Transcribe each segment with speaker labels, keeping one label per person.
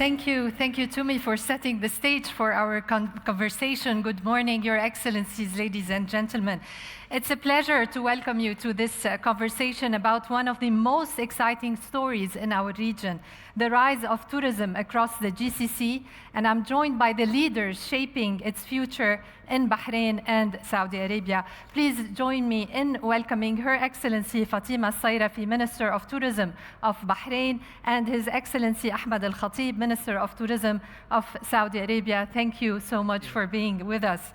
Speaker 1: Thank you, Tumi, for setting the stage for our conversation. Good morning, Your Excellencies, ladies and gentlemen. It's a pleasure to welcome you to this conversation about one of the most exciting stories in our region, the rise of tourism across the GCC, and I'm joined by the leaders shaping its future in Bahrain and Saudi Arabia. Please join me in welcoming Her Excellency Fatima Al Sairafi, Minister of Tourism of Bahrain, and His Excellency Ahmed Al Khateeb, Minister of Tourism of Saudi Arabia. Thank you so much for being with us.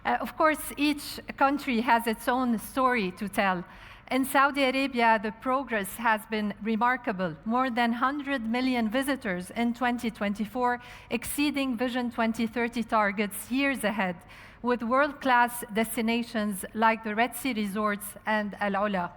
Speaker 1: Of course, each country has its own story to tell. In Saudi Arabia, the progress has been remarkable. More than 100 million visitors in 2024, exceeding Vision 2030 targets years ahead, with world-class destinations like the Red Sea resorts and Al Ula.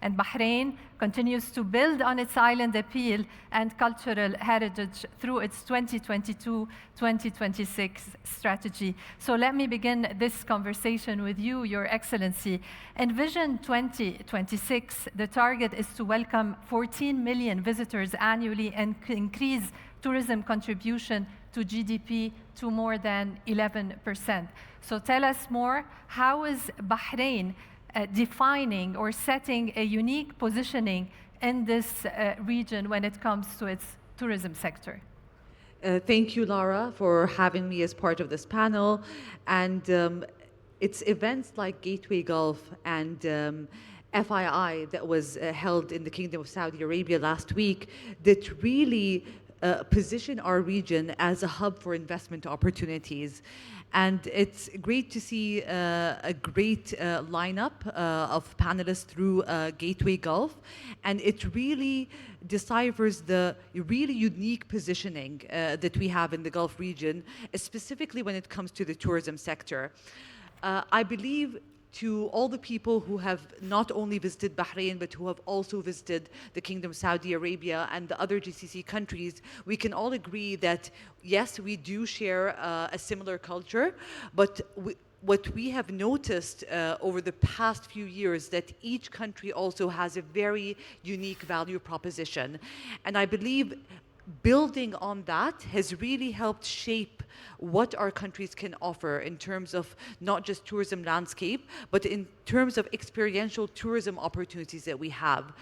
Speaker 1: And Bahrain continues to build on its island appeal and cultural heritage through its 2022-2026 strategy. So let me begin this conversation with you, Your Excellency. In Vision 2026, the target is to welcome 14 million visitors annually and increase tourism contribution to GDP to more than 11%. So tell us more, how is Bahrain defining or setting a unique positioning in this region when it comes to its tourism sector?
Speaker 2: Thank you, Lara, for having me as part of this panel. And it's events like Gateway Gulf and FII that was held in the Kingdom of Saudi Arabia last week that really position our region as a hub for investment opportunities. And it's great to see a great lineup of panelists through Gateway Gulf. And it really deciphers the really unique positioning that we have in the Gulf region, specifically when it comes to the tourism sector. I believe to all the people who have not only visited Bahrain, but who have also visited the Kingdom of Saudi Arabia and the other GCC countries, we can all agree that, yes, we do share a similar culture, but what we have noticed over the past few years that each country also has a very unique value proposition. And I believe building on that has really helped shape what our countries can offer in terms of not just tourism landscape, but in terms of experiential tourism opportunities that we have.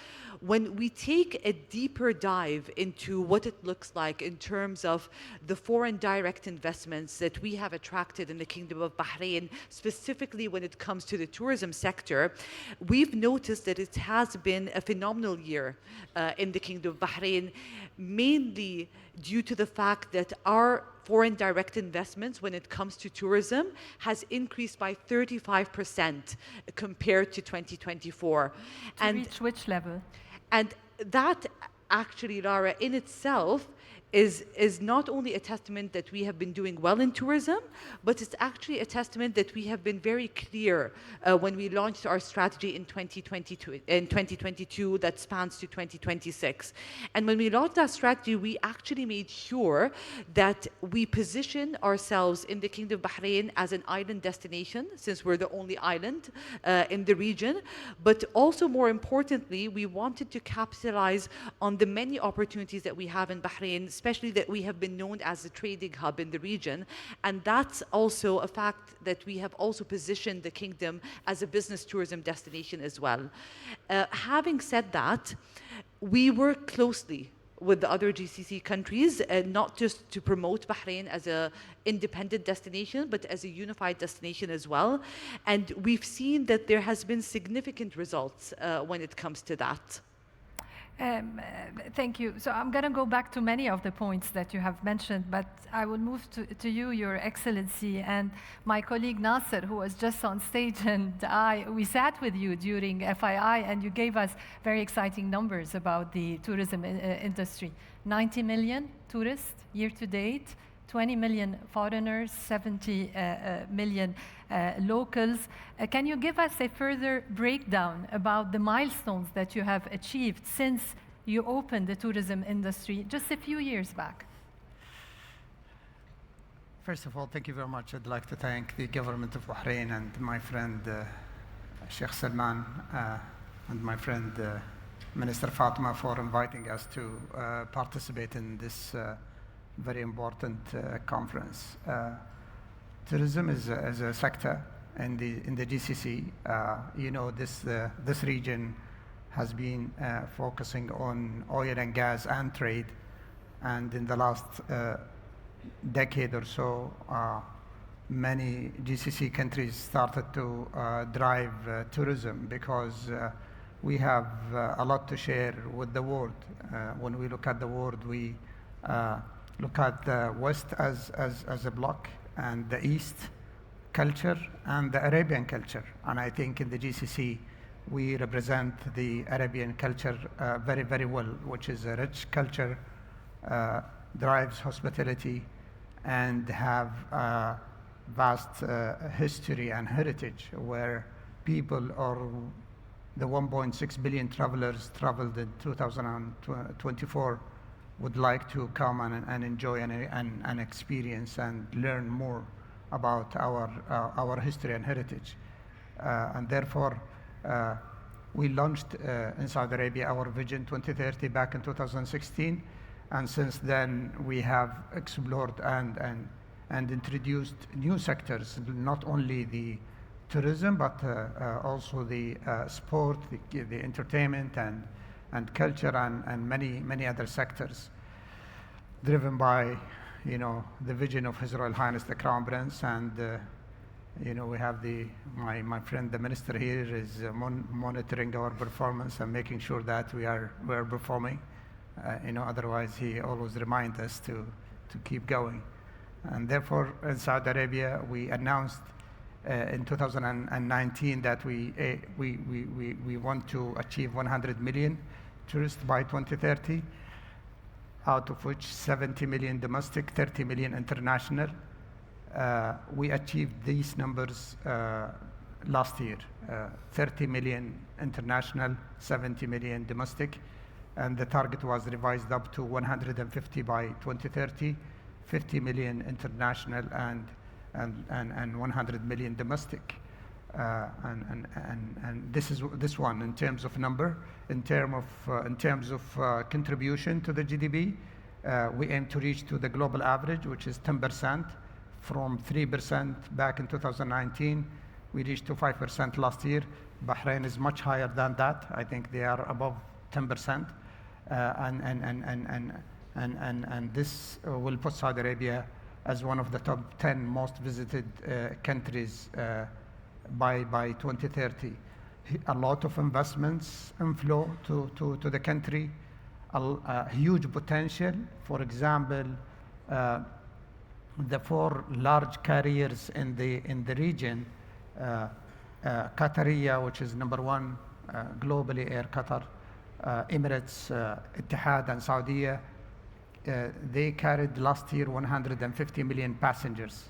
Speaker 2: When we take a deeper dive into what it looks like in terms of the foreign direct investments that we have attracted in the Kingdom of Bahrain, specifically when it comes to the tourism sector, we've noticed that it has been a phenomenal year in the Kingdom of Bahrain, mainly due to the fact that our foreign direct investments when it comes to tourism has increased by 35% compared to 2024.
Speaker 1: To reach which level?
Speaker 2: And that actually, Lara, in itself is not only a testament that we have been doing well in tourism, but it's actually a testament that we have been very clear when we launched our strategy in 2022 that spans to 2026. And when we launched that strategy, we actually made sure that we position ourselves in the Kingdom of Bahrain as an island destination, since we're the only island in the region. But also, more importantly, we wanted to capitalize on the many opportunities that we have in Bahrain, especially that we have been known as a trading hub in the region. And that's also a fact that we have also positioned the kingdom as a business tourism destination as well. Having said that, we work closely with the other GCC countries, not just to promote Bahrain as an independent destination, but as a unified destination as well. And we've seen that there has been significant results when it comes to that.
Speaker 1: Thank you. So I'm going to go back to many of the points that you have mentioned, but I will move to you, Your Excellency, and my colleague Nasser, who was just on stage, and we sat with you during FII, and you gave us very exciting numbers about the tourism industry. 90 million tourists year to date, 20 million foreigners, 70 million locals. Can you give us a further breakdown about the milestones that you have achieved since you opened the tourism industry just a few years back?
Speaker 3: First of all, thank you very much. I'd like to thank the government of Bahrain and my friend Sheikh Salman and my friend Minister Fatima for inviting us to participate in this very important conference. Tourism is a sector in the GCC. You know, this region has been focusing on oil and gas and trade, and in the last decade or so, many GCC countries started to drive tourism because we have a lot to share with the world. When we look at the world, we look at the West as a block, and the East culture and the Arabian culture. And I think in the GCC, we represent the Arabian culture very, very well, which is a rich culture, drives hospitality, and have vast history and heritage, where people or the 1.6 billion travelers traveled in 2024 would like to come and enjoy and experience and learn more about our history and heritage. And therefore, we launched in Saudi Arabia our Vision 2030 back in 2016. And since then, we have explored and introduced new sectors, not only the tourism, but also the sport, the entertainment, and culture, and many other sectors, driven by, you know, the vision of His Royal Highness the Crown Prince. And you know, we have my friend the minister here is monitoring our performance and making sure that we are performing. You know, otherwise he always reminds us to keep going. And therefore, in Saudi Arabia, we announced in 2019 that we want to achieve 100 million tourists by 2030, out of which 70 million domestic, 30 million international. We achieved these numbers last year, 30 million international, 70 million domestic, and the target was revised up to 150 by 2030, 50 million international and 100 million domestic. And this one in terms of number, in terms of contribution to the GDP, we aim to reach to the global average, which is 10%, from 3% back in 2019. We reached to 5% last year. Bahrain is much higher than that. I think they are above 10%, and this will put Saudi Arabia as one of the top 10 most visited countries by 2030. A lot of investments inflow to the country, a huge potential. For example, the 4 large carriers in the region, Qatariya, which is number 1 globally, Air Qatar, Emirates, Etihad, and Saudiya, they carried last year 150 million passengers.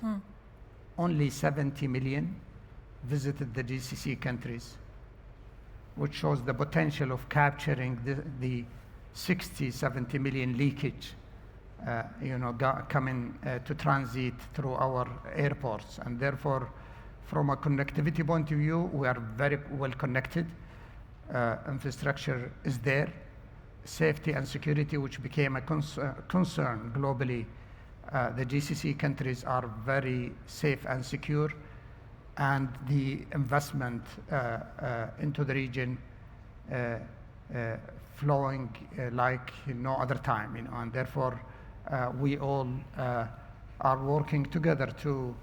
Speaker 3: Only 70 million visited the GCC countries, which shows the potential of capturing the 60-70 million leakage, coming to transit through our airports. And therefore, from a connectivity point of view, we are very well connected. Infrastructure is there. Safety and security, which became a concern globally. The GCC countries are very safe and secure, and the investment into the region flowing like no other time, and therefore we all are working together to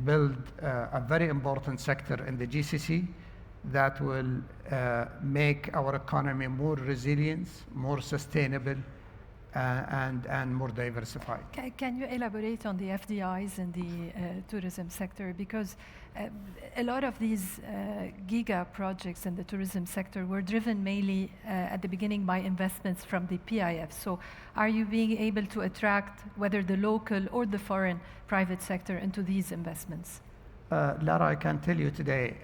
Speaker 3: build a very important sector in the GCC that will make our economy more resilient, more sustainable, and more diversified.
Speaker 1: Can you elaborate on the FDIs in the tourism sector? Because a lot of these giga projects in the tourism sector were driven mainly at the beginning by investments from the PIF. So are you being able to attract whether the local or the foreign private sector into these investments?
Speaker 3: Lara, I can tell you today,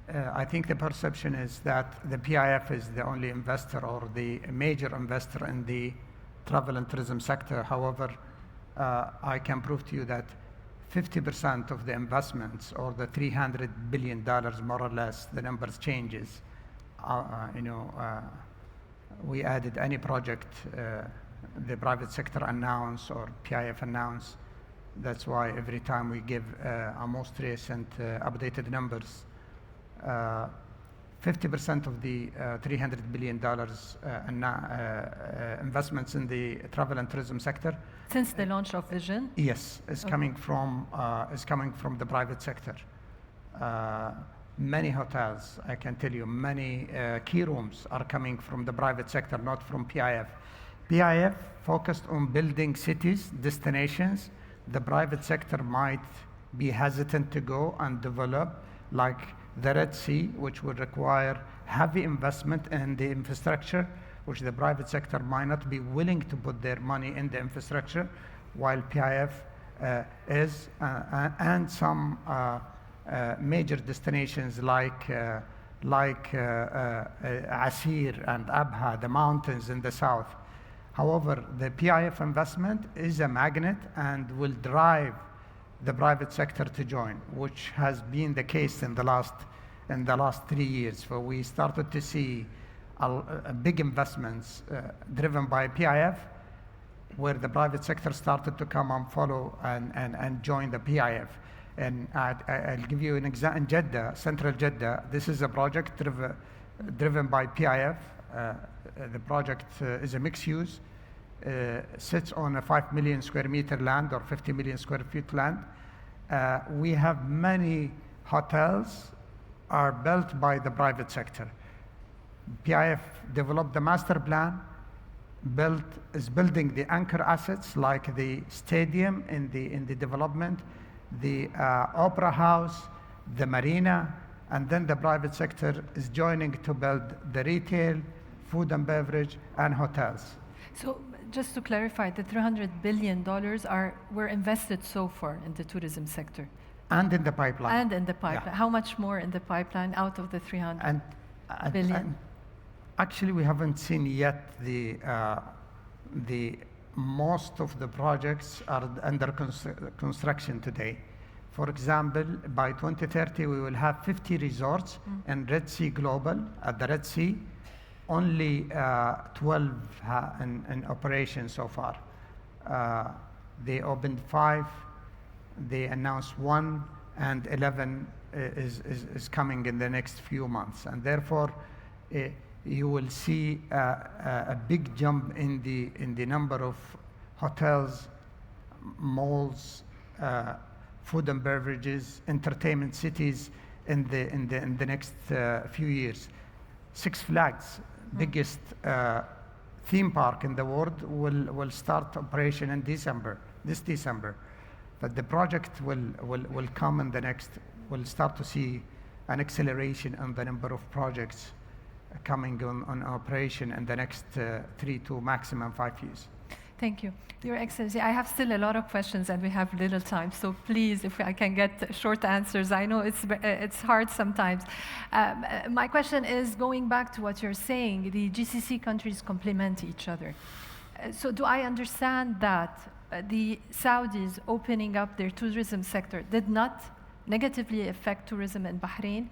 Speaker 3: I think the perception is that the PIF is the only investor or the major investor in the travel and tourism sector. However, I can prove to you that 50% of the investments, or the $300 billion more or less, the numbers changes. We added any project the private sector announce or PIF announce. That's why every time we give our most recent updated numbers, 50% of the $300 billion investments in the travel and tourism sector.
Speaker 1: Since the launch of Vision?
Speaker 3: Yes, is coming from the private sector. Many hotels, I can tell you, many key rooms are coming from the private sector, not from PIF. PIF focused on building cities, destinations. The private sector might be hesitant to go and develop, like the Red Sea, which would require heavy investment in the infrastructure, which the private sector might not be willing to put their money in the infrastructure, while PIF is, and some major destinations like Asir and Abha, the mountains in the south. However, the PIF investment is a magnet and will drive the private sector to join, which has been the case in the last 3 years. So we started to see big investments driven by PIF, where the private sector started to come and follow and join the PIF. And I'll give you an example. In Jeddah, Central Jeddah, this is a project driven by PIF. The project is a mixed use, sits on a 5 million square meter land or 50 million square feet land. We have many hotels are built by the private sector. PIF developed the master plan, is building the anchor assets like the stadium in the development, the opera house, the marina, and then the private sector is joining to build the retail, food and beverage, and hotels.
Speaker 1: So just to clarify, the $300 billion were invested so far in the tourism sector?
Speaker 3: And in the pipeline.
Speaker 1: And in the pipeline. Yeah. How much more in the pipeline out of the $300 billion?
Speaker 3: Actually, we haven't seen yet the most of the projects are under construction today. For example, by 2030, we will have 50 resorts in Red Sea Global, at the Red Sea. Only 12 in operation so far. They opened 5, they announced 1, and 11 is coming in the next few months. And therefore, you will see a big jump in the number of hotels, malls, food and beverages, entertainment cities in the next few years. Six Flags, biggest theme park in the world, will start operation in this December. But the project will come in the next. We'll start to see an acceleration in the number of projects coming on operation in the next 3 to maximum 5 years.
Speaker 1: Thank you. Your Excellency, I have still a lot of questions and we have little time, so please, if I can get short answers. I know it's hard sometimes. My question is, going back to what you're saying, the GCC countries complement each other. So do I understand that the Saudis opening up their tourism sector did not negatively affect tourism in Bahrain?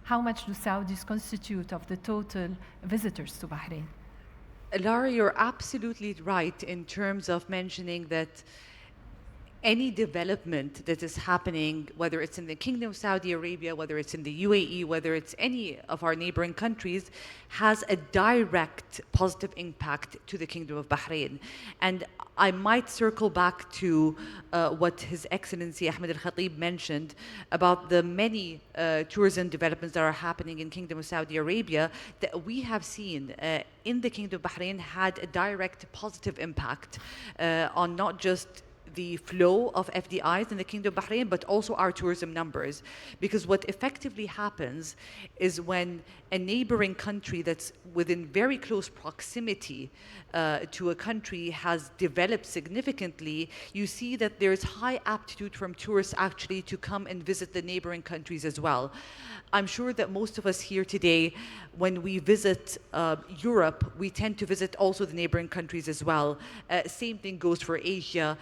Speaker 1: How much do Saudis constitute of the total visitors to Bahrain?
Speaker 2: Lara, you're absolutely right in terms of mentioning that any development that is happening, whether it's in the Kingdom of Saudi Arabia, whether it's in the UAE, whether it's any of our neighboring countries, has a direct positive impact to the Kingdom of Bahrain. And I might circle back to what His Excellency Ahmed Al Khateeb mentioned about the many tourism developments that are happening in Kingdom of Saudi Arabia that we have seen in the Kingdom of Bahrain had a direct positive impact on not just the flow of FDIs in the Kingdom of Bahrain, but also our tourism numbers. Because what effectively happens is when a neighboring country that's within very close proximity to a country has developed significantly, you see that there's high aptitude from tourists actually to come and visit the neighboring countries as well. I'm sure that most of us here today, when we visit Europe, we tend to visit also the neighboring countries as well. Same thing goes for Asia.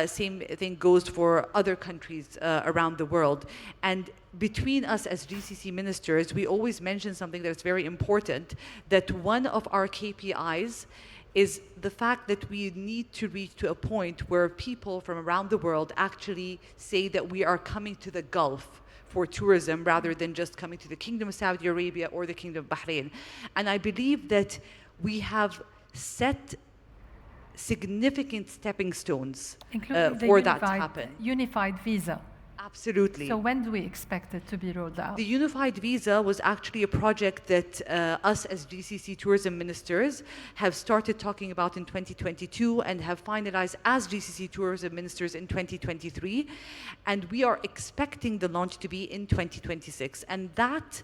Speaker 2: Same thing goes for other countries around the world. And between us as GCC ministers, we always mention something that's very important, that one of our KPIs is the fact that we need to reach to a point where people from around the world actually say that we are coming to the Gulf for tourism rather than just coming to the Kingdom of Saudi Arabia or the Kingdom of Bahrain. And I believe that we have set significant stepping stones for that to happen.
Speaker 1: Unified visa.
Speaker 2: Absolutely.
Speaker 1: So when do we expect it to be rolled out?
Speaker 2: The unified visa was actually a project that us as GCC tourism ministers have started talking about in 2022 and have finalized as GCC tourism ministers in 2023. And we are expecting the launch to be in 2026. And that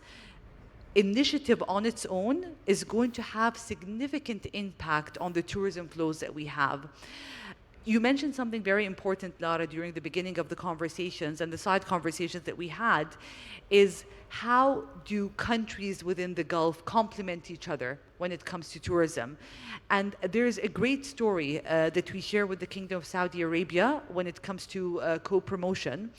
Speaker 2: initiative on its own is going to have significant impact on the tourism flows that we have. You mentioned something very important, Lara, during the beginning of the conversations and the side conversations that we had, is how do countries within the Gulf complement each other when it comes to tourism? And there's a great story that we share with the Kingdom of Saudi Arabia when it comes to co-promotion,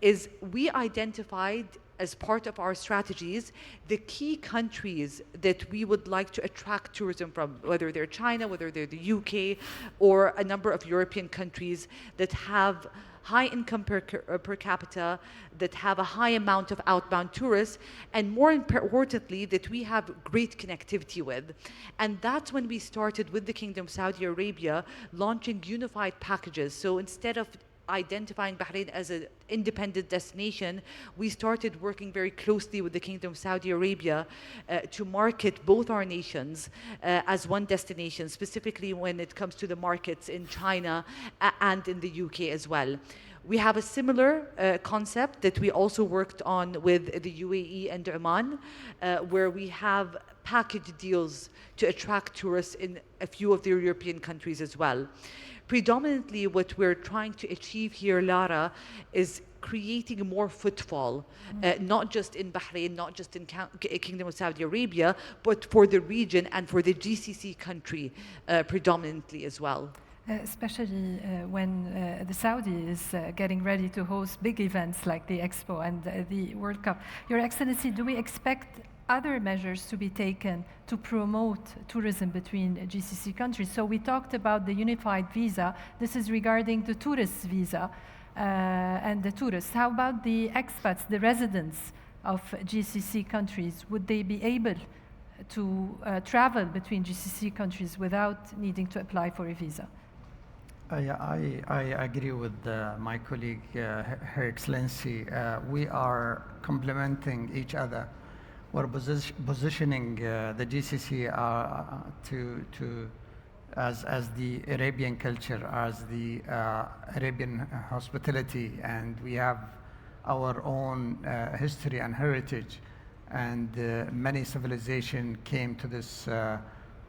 Speaker 2: is we identified as part of our strategies the key countries that we would like to attract tourism from, whether they're China, whether they're the UK, or a number of European countries that have high income per capita, that have a high amount of outbound tourists, and more importantly, that we have great connectivity with. And that's when we started with the Kingdom of Saudi Arabia launching unified packages. So instead of identifying Bahrain as an independent destination, we started working very closely with the Kingdom of Saudi Arabia to market both our nations as one destination, specifically when it comes to the markets in China and in the UK as well. We have a similar concept that we also worked on with the UAE and Oman, where we have package deals to attract tourists in a few of the European countries as well. Predominantly, what we're trying to achieve here, Lara, is creating more footfall, not just in Bahrain, not just in Kingdom of Saudi Arabia, but for the region and for the GCC country predominantly as well.
Speaker 1: Especially when the Saudi is getting ready to host big events like the Expo and the World Cup. Your Excellency, do we expect other measures to be taken to promote tourism between GCC countries? So we talked about the unified visa. This is regarding the tourist visa and the tourists. How about the expats, the residents of GCC countries? Would they be able to travel between GCC countries without needing to apply for a visa?
Speaker 3: I agree with my colleague, Her Excellency. We are complementing each other. We're positioning the GCC as the Arabian culture, as the Arabian hospitality, and we have our own history and heritage. And many civilizations came to this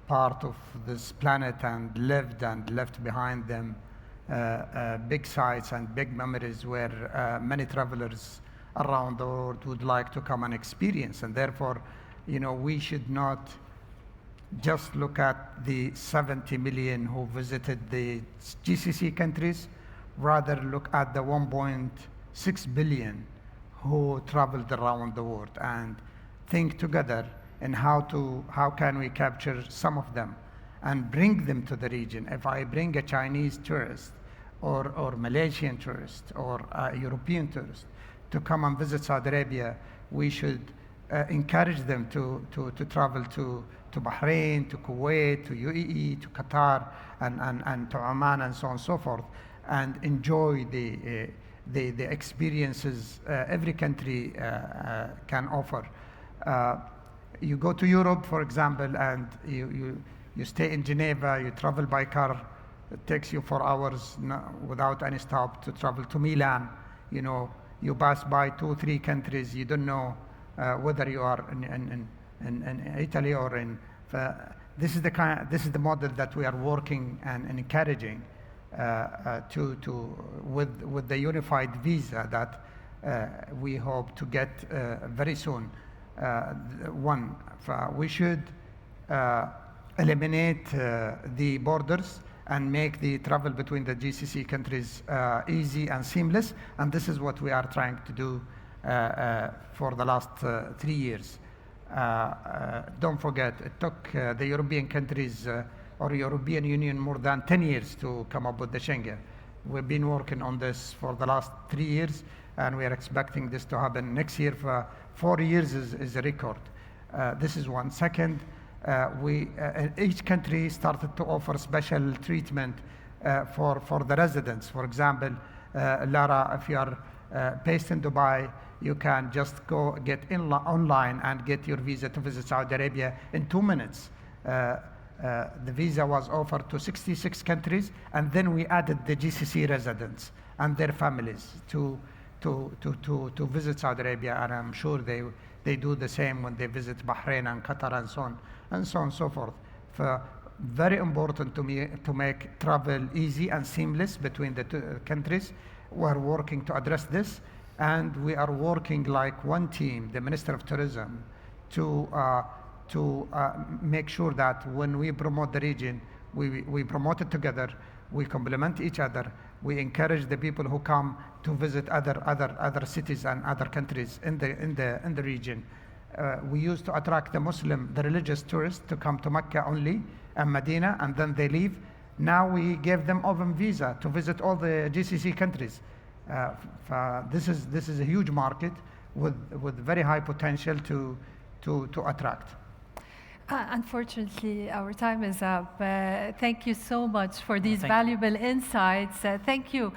Speaker 3: part of this planet and lived and left behind them big sites and big memories where many travelers around the world would like to come and experience. And therefore, we should not just look at the 70 million who visited the GCC countries, rather look at the 1.6 billion who traveled around the world and think together in how can we capture some of them and bring them to the region. If I bring a Chinese tourist or Malaysian tourist or a European tourist to come and visit Saudi Arabia, we should encourage them to travel to Bahrain, to Kuwait, to UAE, to Qatar, and to Oman, and so on and so forth, and enjoy the experiences every country can offer. You go to Europe, for example, and you stay in Geneva, you travel by car, it takes you 4 hours without any stop to travel to Milan. You pass by 2-3 countries, you don't know whether you are in Italy or in. This is the model that we are working and encouraging with the unified visa that we hope to get very soon. We should eliminate the borders and make the travel between the GCC countries easy and seamless, and this is what we are trying to do for the last 3 years. Don't forget, it took the European countries or European Union more than 10 years to come up with the Schengen. We've been working on this for the last 3 years, and we are expecting this to happen next year. For 4 years is a record. This is one. Second, each country started to offer special treatment for the residents. For example, Lara, if you are based in Dubai, you can just go get online and get your visa to visit Saudi Arabia in 2 minutes. The visa was offered to 66 countries, and then we added the GCC residents and their families to visit Saudi Arabia, and I'm sure they do the same when they visit Bahrain and Qatar and so on and so forth. Very important to me to make travel easy and seamless between the two countries. We're working to address this, and we are working like one team, the Minister of Tourism, to make sure that when we promote the region, we promote it together, we complement each other, we encourage the people who come to visit other cities and other countries in the region. We used to attract the religious tourists to come to Mecca only and Medina, and then they leave. Now we give them open visa to visit all the GCC countries. This is a huge market with very high potential to attract.
Speaker 1: Unfortunately, our time is up. Thank you so much for these valuable insights. Thank you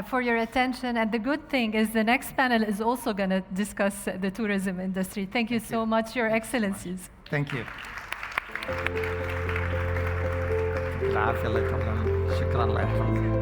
Speaker 1: for your attention. And the good thing is the next panel is also going to discuss the tourism industry. Thank you so much, Your Excellencies.
Speaker 3: Thank you. العافية الله يطول. شكرا الله يحفظك.